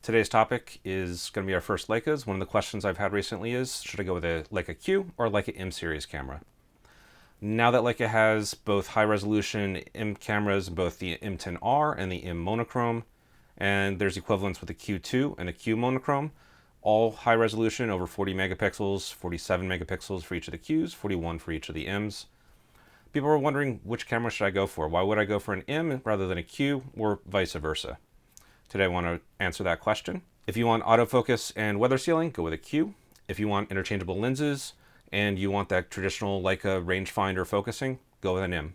Today's topic is going to be our first Leicas. One of the questions I've had recently is, should I go with a Leica Q or a Leica M series camera? Now that Leica has both high-resolution M cameras, both the M10R and the M Monochrome, and there's equivalents with the Q2 and the Q Monochrome, all high-resolution, over 40 megapixels, 47 megapixels for each of the Qs, 41 for each of the Ms. People are wondering, which camera should I go for? Why would I go for an M rather than a Q, or vice versa? Today I want to answer that question. If you want autofocus and weather sealing, go with a Q. If you want interchangeable lenses and you want that traditional Leica rangefinder focusing, go with an M.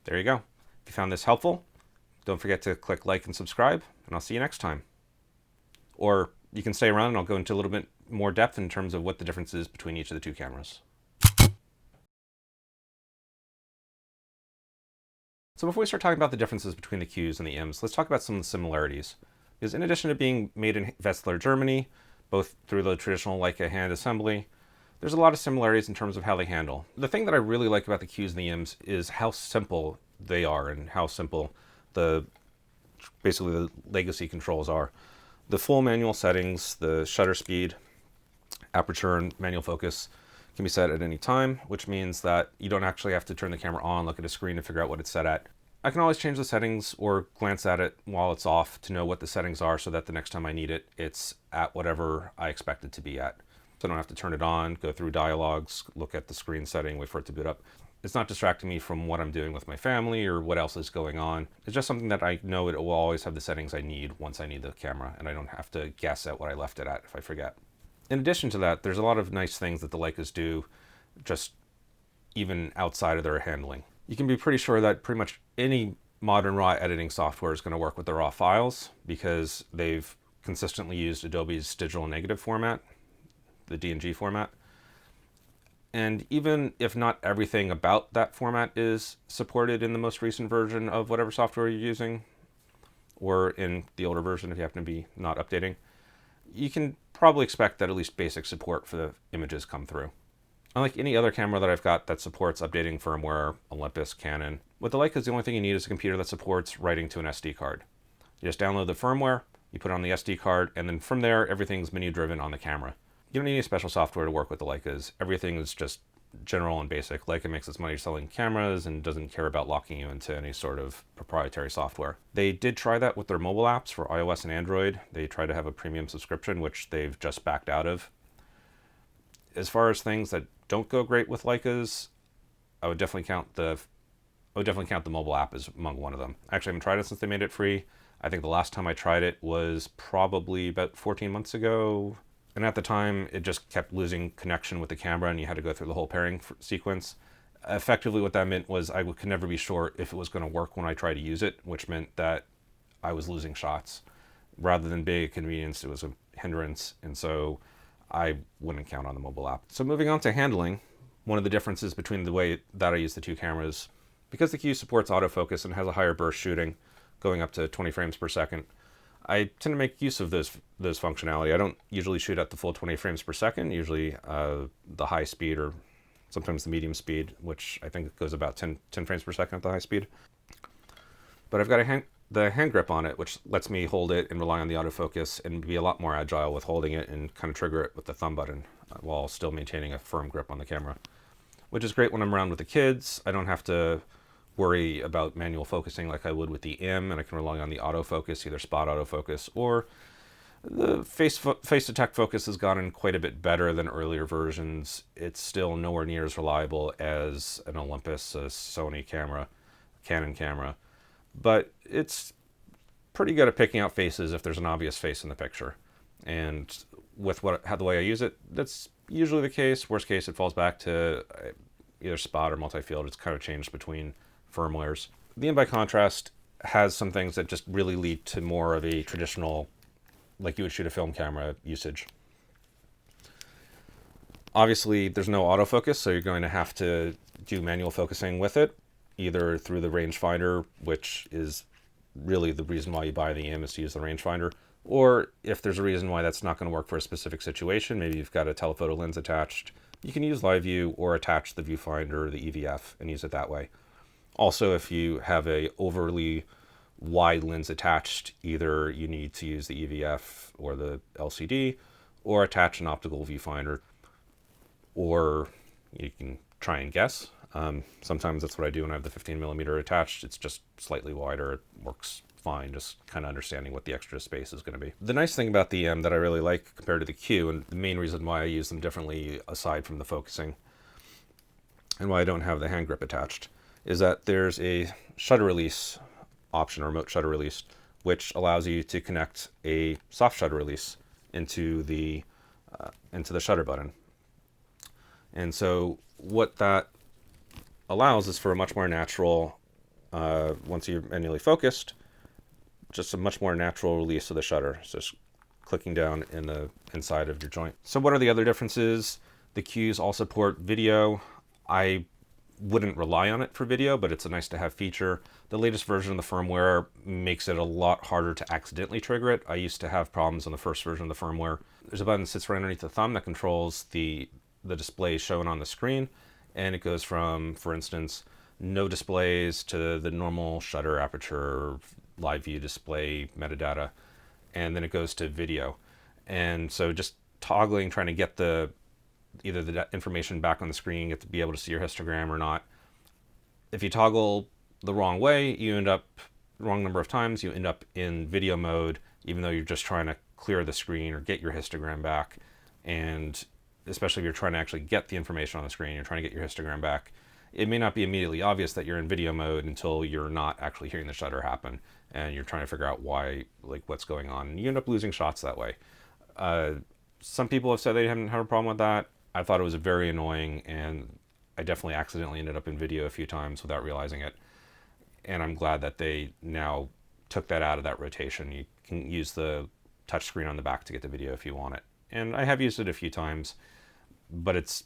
There you go. If you found this helpful, don't forget to click like and subscribe, and I'll see you next time. Or you can stay around and I'll go into a little bit more depth in terms of what the difference is between each of the two cameras. So before we start talking about the differences between the Qs and the Ms, let's talk about some of the similarities. Because in addition to being made in Wetzlar, Germany, both through the traditional Leica hand assembly, there's a lot of similarities in terms of how they handle. The thing that I really like about the Qs and the Ms is how simple they are and how simple basically the legacy controls are. The full manual settings, the shutter speed, aperture, and manual focus can be set at any time, which means that you don't actually have to turn the camera on, look at a screen to figure out what it's set at. I can always change the settings or glance at it while it's off to know what the settings are so that the next time I need it, it's at whatever I expect it to be at. So I don't have to turn it on, go through dialogues, look at the screen setting, wait for it to boot up. It's not distracting me from what I'm doing with my family or what else is going on. It's just something that I know it will always have the settings I need once I need the camera, and I don't have to guess at what I left it at if I forget. In addition to that, there's a lot of nice things that the Leicas do just even outside of their handling. You can be pretty sure that pretty much any modern RAW editing software is going to work with the RAW files because they've consistently used Adobe's digital negative format, the DNG format. And even if not everything about that format is supported in the most recent version of whatever software you're using, or in the older version if you happen to be not updating, you can probably expect that at least basic support for the images come through. Unlike any other camera that I've got that supports updating firmware, Olympus, Canon, with the Leica, the only thing you need is a computer that supports writing to an SD card. You just download the firmware, you put it on the SD card, and then from there, everything's menu driven on the camera. You don't need any special software to work with the Leicas. Everything is just general and basic. Leica makes its money selling cameras and doesn't care about locking you into any sort of proprietary software. They did try that with their mobile apps for iOS and Android. They tried to have a premium subscription, which they've just backed out of. As far as things that don't go great with Leicas, I would definitely count the mobile app as among one of them. Actually, I haven't tried it since they made it free. I think the last time I tried it was probably about 14 months ago. And at the time, it just kept losing connection with the camera and you had to go through the whole pairing sequence. Effectively, what that meant was I could never be sure if it was going to work when I tried to use it, which meant that I was losing shots. Rather than being a convenience, it was a hindrance. And so I wouldn't count on the mobile app. So moving on to handling, one of the differences between the way that I use the two cameras, because the Q supports autofocus and has a higher burst shooting, going up to 20 frames per second, I tend to make use of those functionality. I don't usually shoot at the full 20 frames per second, usually the high speed or sometimes the medium speed, which I think goes about 10 frames per second at the high speed. But I've got the hand grip on it, which lets me hold it and rely on the autofocus and be a lot more agile with holding it and kind of trigger it with the thumb button while still maintaining a firm grip on the camera, which is great when I'm around with the kids. I don't have to worry about manual focusing like I would with the M, and I can rely on the autofocus, either spot autofocus or the face detect focus has gotten quite a bit better than earlier versions. It's still nowhere near as reliable as an Olympus, a Sony camera, Canon camera, but it's pretty good at picking out faces if there's an obvious face in the picture. And with the way I use it, that's usually the case. Worst case, it falls back to either spot or multi-field. It's kind of changed between firmwares. The M by contrast has some things that just really lead to more of a traditional, like you would shoot a film camera usage. Obviously, there's no autofocus, so you're going to have to do manual focusing with it, either through the rangefinder, which is really the reason why you buy the M, is to use the rangefinder, or if there's a reason why that's not going to work for a specific situation, maybe you've got a telephoto lens attached, you can use live view or attach the viewfinder or the EVF and use it that way. Also, if you have a overly wide lens attached. Either you need to use the EVF or the LCD, or attach an optical viewfinder, or you can try and guess. Sometimes that's what I do when I have the 15mm attached. It's just slightly wider. It works fine, just kind of understanding what the extra space is going to be. The nice thing about the M that I really like compared to the Q, and the main reason why I use them differently aside from the focusing and why I don't have the hand grip attached, is that there's a shutter release option, or remote shutter release, which allows you to connect a soft shutter release into the shutter button. And so what that allows is for a much more natural, once you're manually focused, just a much more natural release of the shutter. So just clicking down in the inside of your joint. So what are the other differences? The Qs all support video. I wouldn't rely on it for video, but it's a nice to have feature. The latest version of the firmware makes it a lot harder to accidentally trigger it. I used to have problems on the first version of the firmware. There's a button that sits right underneath the thumb that controls the display shown on the screen, and it goes from, for instance, no displays to the normal shutter, aperture, live view display metadata, and then it goes to video. And so just toggling, trying to get either the information back on the screen, get to be able to see your histogram or not. If you toggle the wrong way, you end up, wrong number of times, you end up in video mode, even though you're just trying to clear the screen or get your histogram back. And especially if you're trying to actually get the information on the screen, you're trying to get your histogram back, it may not be immediately obvious that you're in video mode until you're not actually hearing the shutter happen and you're trying to figure out why, like what's going on. And you end up losing shots that way. Some people have said they haven't had a problem with that. I thought it was very annoying, and I definitely accidentally ended up in video a few times without realizing it. And I'm glad that they now took that out of that rotation. You can use the touchscreen on the back to get the video if you want it. And I have used it a few times, but it's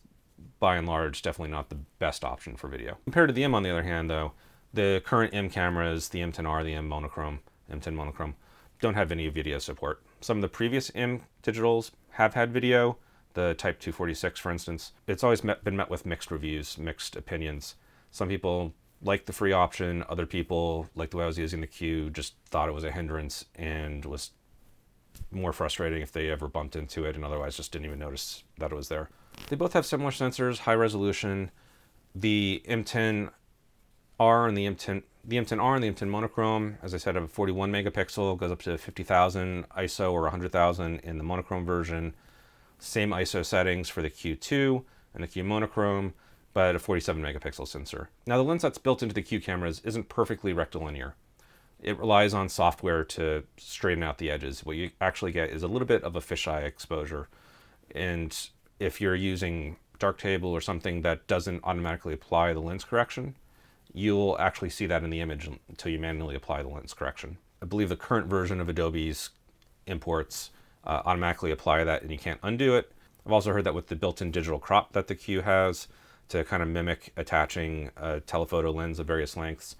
by and large definitely not the best option for video. Compared to the M, on the other hand, though, the current M cameras, the M10R, the M10 Monochrome, don't have any video support. Some of the previous M digitals have had video, the Type 246, for instance. It's always been met with mixed reviews, mixed opinions. Some people like the free option, other people, like the way I was using the Q, just thought it was a hindrance and was more frustrating if they ever bumped into it and otherwise just didn't even notice that it was there. They both have similar sensors, high resolution. The M10R and the M10R and the M10 Monochrome, as I said, have a 41 megapixel, goes up to 50,000 ISO or 100,000 in the monochrome version. Same ISO settings for the Q2 and the Q Monochrome, but a 47 megapixel sensor. Now the lens that's built into the Q cameras isn't perfectly rectilinear. It relies on software to straighten out the edges. What you actually get is a little bit of a fisheye exposure. And if you're using Darktable or something that doesn't automatically apply the lens correction, you'll actually see that in the image until you manually apply the lens correction. I believe the current version of Adobe's imports automatically apply that and you can't undo it. I've also heard that with the built-in digital crop that the Q has to kind of mimic attaching a telephoto lens of various lengths,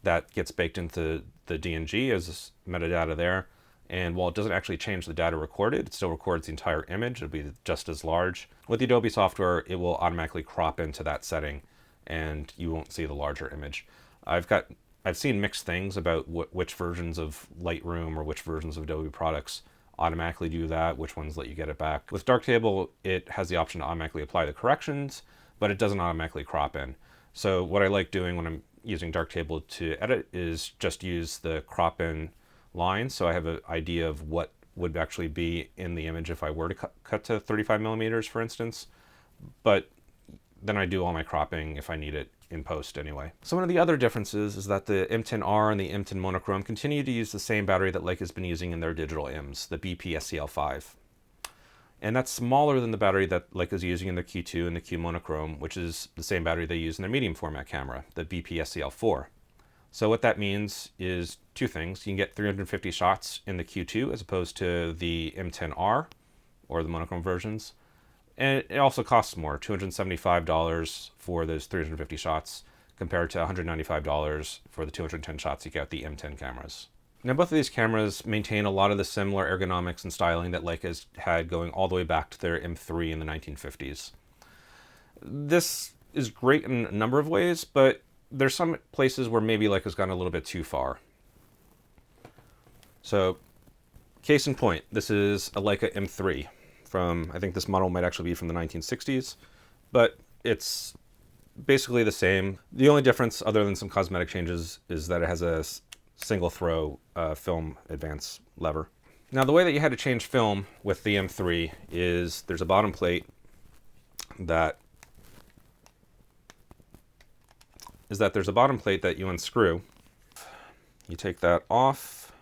that gets baked into the DNG as metadata there. And while it doesn't actually change the data recorded, it still records the entire image. It'll be just as large. With the Adobe software, it will automatically crop into that setting and you won't see the larger image. I've seen mixed things about which versions of Lightroom or which versions of Adobe products automatically do that, which ones let you get it back. With Darktable, it has the option to automatically apply the corrections, but it doesn't automatically crop in. So what I like doing when I'm using Darktable to edit is just use the crop in line, so I have an idea of what would actually be in the image if I were to cut to 35 millimeters, for instance. But then I do all my cropping if I need it in post anyway. So one of the other differences is that the M10R and the M10 Monochrome continue to use the same battery that Leica's been using in their digital Ms, the BP-SCL5. And that's smaller than the battery that Leica's using in the Q2 and the Q Monochrome, which is the same battery they use in their medium format camera, the BP-SCL4. So what that means is two things. You can get 350 shots in the Q2 as opposed to the M10R or the monochrome versions. And it also costs more, $275 for those 350 shots compared to $195 for the 210 shots you get with the M10 cameras. Now both of these cameras maintain a lot of the similar ergonomics and styling that Leica's had going all the way back to their M3 in the 1950s. This is great in a number of ways, but there's some places where maybe Leica's gone a little bit too far. So, case in point, this is a Leica M3 from, I think this model might actually be from the 1960s, but it's basically the same. The only difference, other than some cosmetic changes, is that it has a single throw film advance lever. Now, the way that you had to change film with the M3 is there's a bottom plate that you unscrew. You take that off,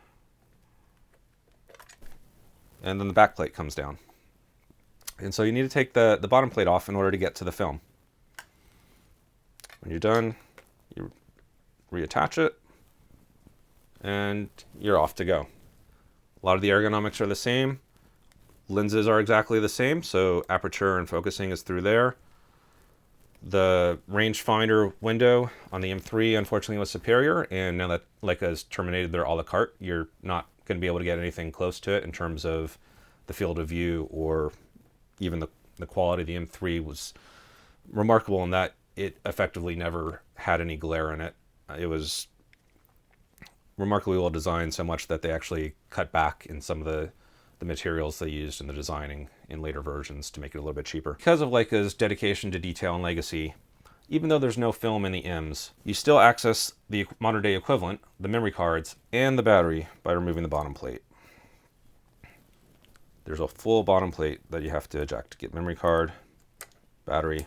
and then the back plate comes down. And so you need to take the bottom plate off in order to get to the film. When you're done, you reattach it, and you're off to go. A lot of the ergonomics are the same. Lenses are exactly the same, so aperture and focusing is through there. The rangefinder window on the M3 unfortunately was superior, and now that Leica has terminated their a la carte, you're not going to be able to get anything close to it in terms of the field of view, or even the quality. The M3 was remarkable in that it effectively never had any glare in it. It was remarkably well designed, so much that they actually cut back in some of the materials they used in the designing in later versions to make it a little bit cheaper. Because of Leica's dedication to detail and legacy, even though there's no film in the M's, you still access the modern day equivalent, the memory cards, and the battery by removing the bottom plate. There's a full bottom plate that you have to eject. Get memory card, battery,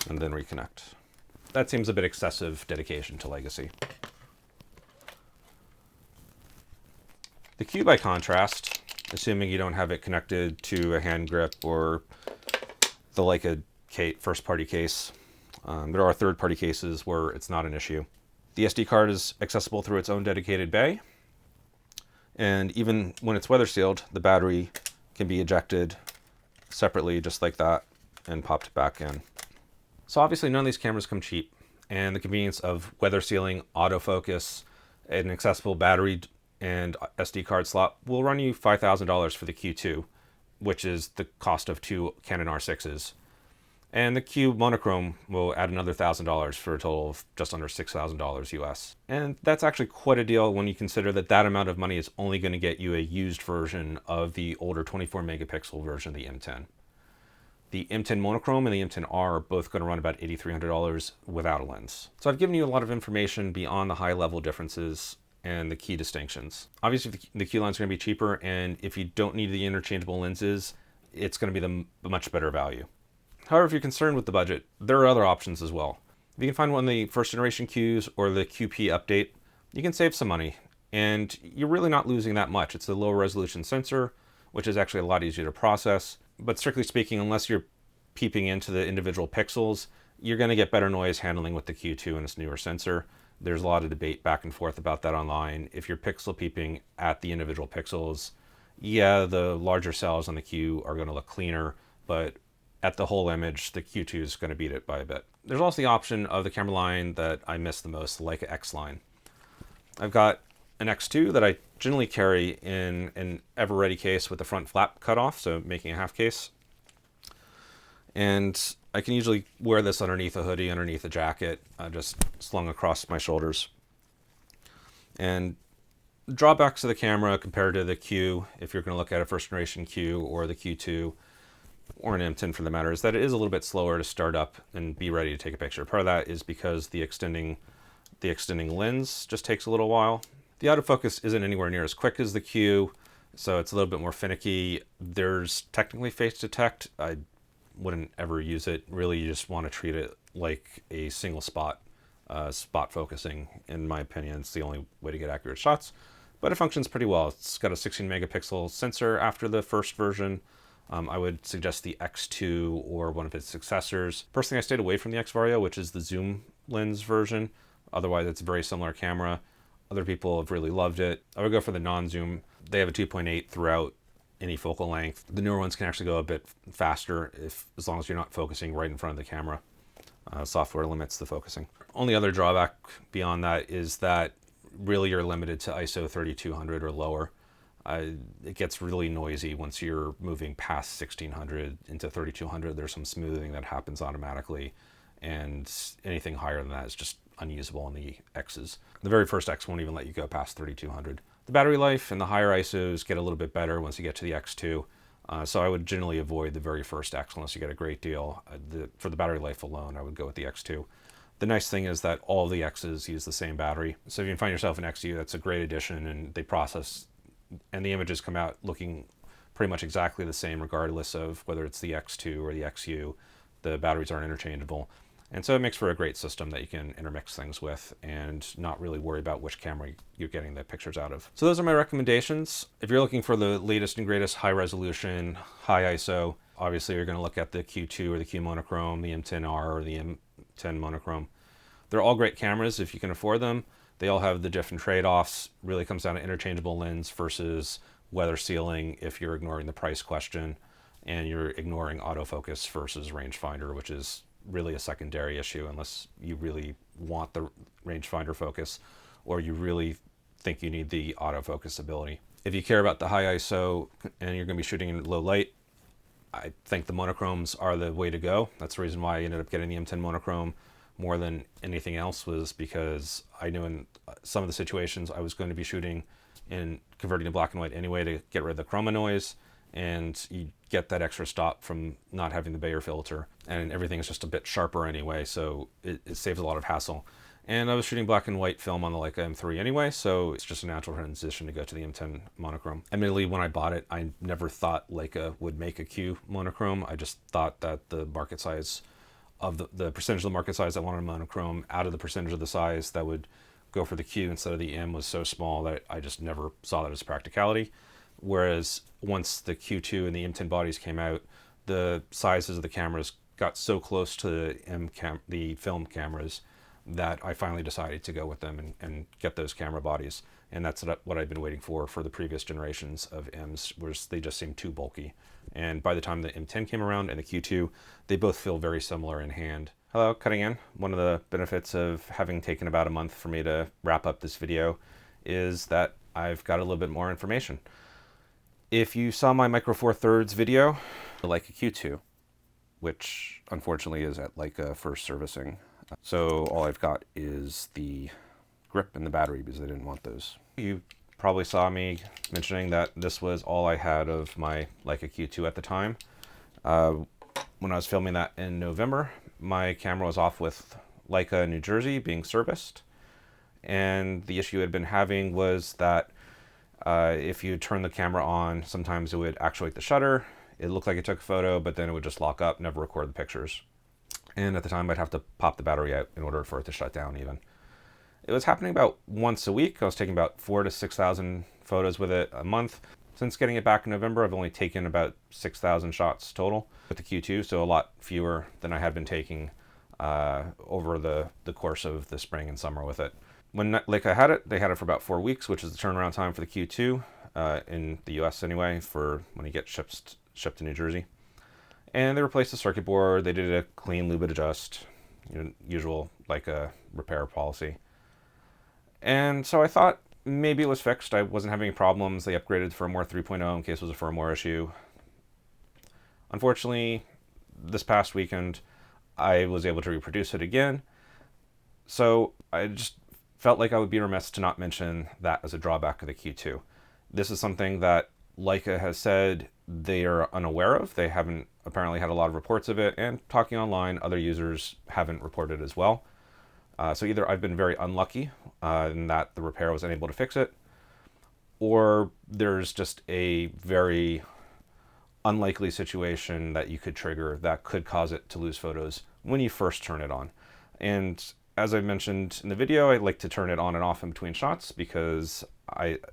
and then reconnect. That seems a bit excessive dedication to legacy. The Q, by contrast, assuming you don't have it connected to a hand grip or the Leica first-party case, there are third-party cases where it's not an issue. The SD card is accessible through its own dedicated bay, and even when it's weather sealed, the battery can be ejected separately just like that and popped back in. So obviously none of these cameras come cheap, and the convenience of weather sealing, autofocus, an accessible battery and SD card slot will run you $5,000 for the Q2, which is the cost of 2 Canon R6s. And the Q Monochrome will add another $1,000 for a total of just under $6,000 US. And that's actually quite a deal when you consider that that amount of money is only going to get you a used version of the older 24 megapixel version of the M10. The M10 Monochrome and the M10R are both going to run about $8,300 without a lens. So I've given you a lot of information beyond the high level differences and the key distinctions. Obviously the Q line is going to be cheaper, and if you don't need the interchangeable lenses, it's going to be the much better value. However, if you're concerned with the budget, there are other options as well. If you can find one of the first generation Qs or the QP update, you can save some money, and you're really not losing that much. It's a low resolution sensor, which is actually a lot easier to process, but strictly speaking, unless you're peeping into the individual pixels, you're going to get better noise handling with the Q2 and its newer sensor. There's a lot of debate back and forth about that online. If you're pixel peeping at the individual pixels, yeah, the larger cells on the Q are going to look cleaner, but at the whole image, the Q2 is going to beat it by a bit. There's also the option of the camera line that I miss the most, the Leica X line. I've got an X2 that I generally carry in an ever-ready case with the front flap cut off, so making a half case. And I can usually wear this underneath a hoodie, underneath a jacket, just slung across my shoulders. And drawbacks of the camera compared to the Q, if you're going to look at a first generation Q or the Q2, or an M10 for the matter, is that it is a little bit slower to start up and be ready to take a picture. Part of that is because the extending lens just takes a little while. The autofocus isn't anywhere near as quick as the Q, so it's a little bit more finicky. There's technically face detect. I wouldn't ever use it. Really, you just want to treat it like a single spot focusing. In my opinion, it's the only way to get accurate shots, but it functions pretty well. It's got a 16 megapixel sensor after the first version. I would suggest the X2 or one of its successors. Personally, I stayed away from the X Vario, which is the zoom lens version. Otherwise, it's a very similar camera. Other people have really loved it. I would go for the non-zoom. They have a 2.8 throughout any focal length. The newer ones can actually go a bit faster as long as you're not focusing right in front of the camera. Software limits the focusing. Only other drawback beyond that is that really you're limited to ISO 3200 or lower. It gets really noisy once you're moving past 1600 into 3200. There's some smoothing that happens automatically, and anything higher than that is just unusable on the X's. The very first X won't even let you go past 3200. The battery life and the higher ISOs get a little bit better once you get to the X2. So I would generally avoid the very first X unless you get a great deal. For the battery life alone, I would go with the X2. The nice thing is that all of the X's use the same battery. So if you find yourself an XU, that's a great addition, and they process, and the images come out looking pretty much exactly the same regardless of whether it's the X2 or the XU. The batteries aren't interchangeable. And so it makes for a great system that you can intermix things with and not really worry about which camera you're getting the pictures out of. So those are my recommendations. If you're looking for the latest and greatest high resolution, high ISO, obviously you're going to look at the Q2 or the Q Monochrome, the M10R or the M10 Monochrome. They're all great cameras if you can afford them. They all have the different trade-offs. Really comes down to interchangeable lens versus weather sealing if you're ignoring the price question, and you're ignoring autofocus versus rangefinder, which is really a secondary issue unless you really want the rangefinder focus or you really think you need the autofocus ability. If you care about the high ISO and you're going to be shooting in low light, I think the monochromes are the way to go. That's the reason why I ended up getting the M10 Monochrome more than anything else, was because I knew in some of the situations I was going to be shooting in converting to black and white anyway to get rid of the chroma noise, and you get that extra stop from not having the Bayer filter, and everything is just a bit sharper anyway, so it saves a lot of hassle. And I was shooting black and white film on the Leica M3 anyway, so it's just a natural transition to go to the M10 Monochrome. Admittedly, when I bought it, I never thought Leica would make a Q monochrome. I just thought that the market size of the percentage of the market size that wanted a monochrome out of the percentage of the size that would go for the Q instead of the M was so small that I just never saw that as a practicality. Whereas once the Q2 and the M10 bodies came out, the sizes of the cameras got so close to the film cameras that I finally decided to go with them and get those camera bodies. And that's what I've been waiting for the previous generations of M's, whereas they just seemed too bulky. And by the time the M10 came around and the Q2, they both feel very similar in hand. Hello, cutting in. One of the benefits of having taken about a month for me to wrap up this video is that I've got a little bit more information. If you saw my Micro Four Thirds video, the Leica Q2, which unfortunately is at Leica for servicing. So all I've got is the grip and the battery because I didn't want those. You probably saw me mentioning that this was all I had of my Leica Q2 at the time. When I was filming that in November, my camera was off with Leica in New Jersey being serviced. And the issue I'd been having was that if you turn the camera on, sometimes it would actuate the shutter. It looked like it took a photo, but then it would just lock up, never record the pictures. And at the time, I'd have to pop the battery out in order for it to shut down even. It was happening about once a week. I was taking about 4,000 to 6,000 photos with it a month. Since getting it back in November, I've only taken about 6,000 shots total with the Q2, so a lot fewer than I had been taking over the course of the spring and summer with it. When Leica had it, they had it for about 4 weeks, which is the turnaround time for the Q2 in the US anyway, for when you get shipped to New Jersey. And they replaced the circuit board. They did a clean lube and adjust, usual Leica repair policy. And so I thought maybe it was fixed. I wasn't having any problems. They upgraded to firmware 3.0 in case it was a firmware issue. Unfortunately, this past weekend, I was able to reproduce it again. So I just felt like I would be remiss to not mention that as a drawback of the Q2. This is something that Leica has said they are unaware of. They haven't apparently had a lot of reports of it, and talking online, other users haven't reported as well. So either I've been very unlucky in that the repair was unable to fix it, or there's just a very unlikely situation that you could trigger that could cause it to lose photos when you first turn it on. And as I mentioned in the video, I like to turn it on and off in between shots because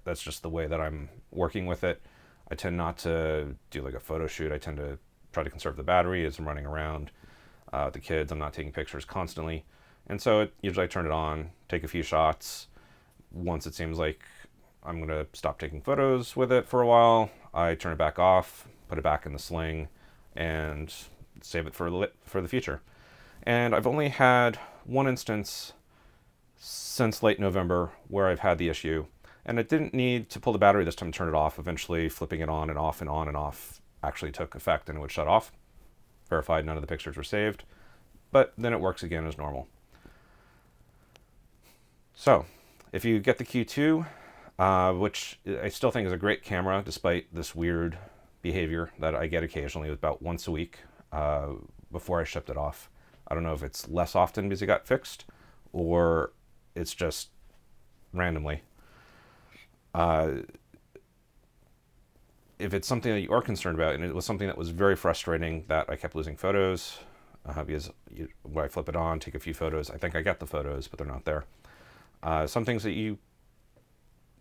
that's just the way that I'm working with it. I tend not to do like a photo shoot. I tend to try to conserve the battery as I'm running around the kids. I'm not taking pictures constantly. And so usually I turn it on, take a few shots. Once it seems like I'm going to stop taking photos with it for a while, I turn it back off, put it back in the sling, and save it for the future. And I've only had one instance since late November where I've had the issue. And it didn't need to pull the battery this time to turn it off. Eventually flipping it on and off and on and off actually took effect and it would shut off. Verified none of the pictures were saved. But then it works again as normal. So if you get the Q2, which I still think is a great camera despite this weird behavior that I get occasionally about once a week before I shipped it off. I don't know if it's less often because it got fixed or it's just randomly. If it's something that you are concerned about, and it was something that was very frustrating that I kept losing photos because when I flip it on, take a few photos, I think I got the photos, but they're not there. Some things that you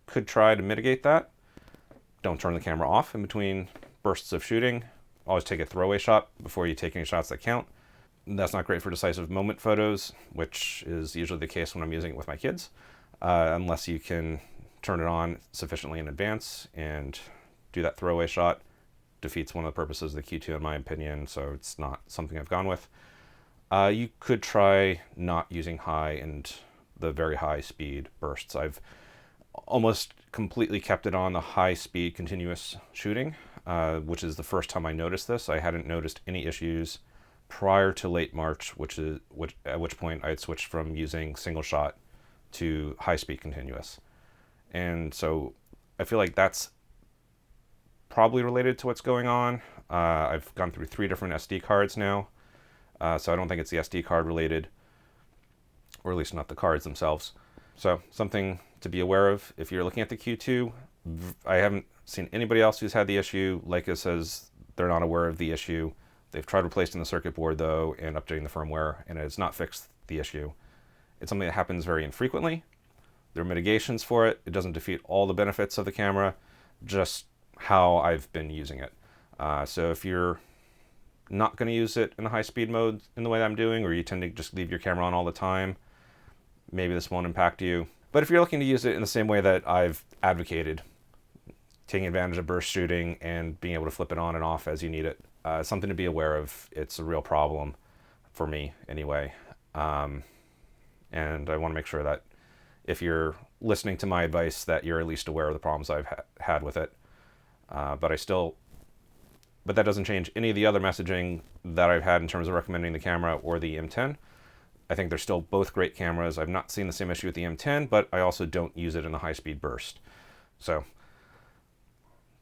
could try to mitigate that: don't turn the camera off in between bursts of shooting. Always take a throwaway shot before you take any shots that count. That's not great for decisive moment photos, which is usually the case when I'm using it with my kids, unless you can turn it on sufficiently in advance and do that throwaway shot. Defeats one of the purposes of the Q2 in my opinion, so it's not something I've gone with. You could try not using high and the very high speed bursts. I've almost completely kept it on the high speed continuous shooting, which is the first time I noticed this. I hadn't noticed any issues prior to late March, at which point I had switched from using single shot to high speed continuous. And so I feel like that's probably related to what's going on. I've gone through 3 different SD cards now, so I don't think it's the SD card related, or at least not the cards themselves. So something to be aware of if you're looking at the Q2. I haven't seen anybody else who's had the issue. Leica says they're not aware of the issue. They've tried replacing the circuit board though and updating the firmware, and it has not fixed the issue. It's something that happens very infrequently. There are mitigations for it. It doesn't defeat all the benefits of the camera, just how I've been using it. So if you're not going to use it in the high speed mode in the way that I'm doing, or you tend to just leave your camera on all the time, maybe this won't impact you. But if you're looking to use it in the same way that I've advocated, taking advantage of burst shooting and being able to flip it on and off as you need it, something to be aware of. It's a real problem for me anyway. And I want to make sure that if you're listening to my advice, that you're at least aware of the problems I've had with it. But that doesn't change any of the other messaging that I've had in terms of recommending the camera or the M10. I think they're still both great cameras. I've not seen the same issue with the M10, but I also don't use it in the high-speed burst. So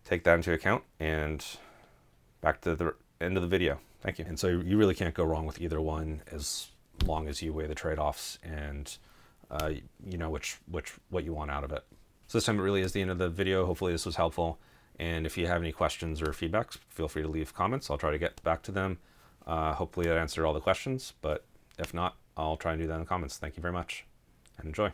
take that into account, and back to the end of the video. Thank you. And so you really can't go wrong with either one as long as you weigh the trade-offs and you know what you want out of it. So this time it really is the end of the video. Hopefully this was helpful. And if you have any questions or feedbacks, feel free to leave comments. I'll try to get back to them. Hopefully that answered all the questions, but if not, I'll try and do that in the comments. Thank you very much and enjoy.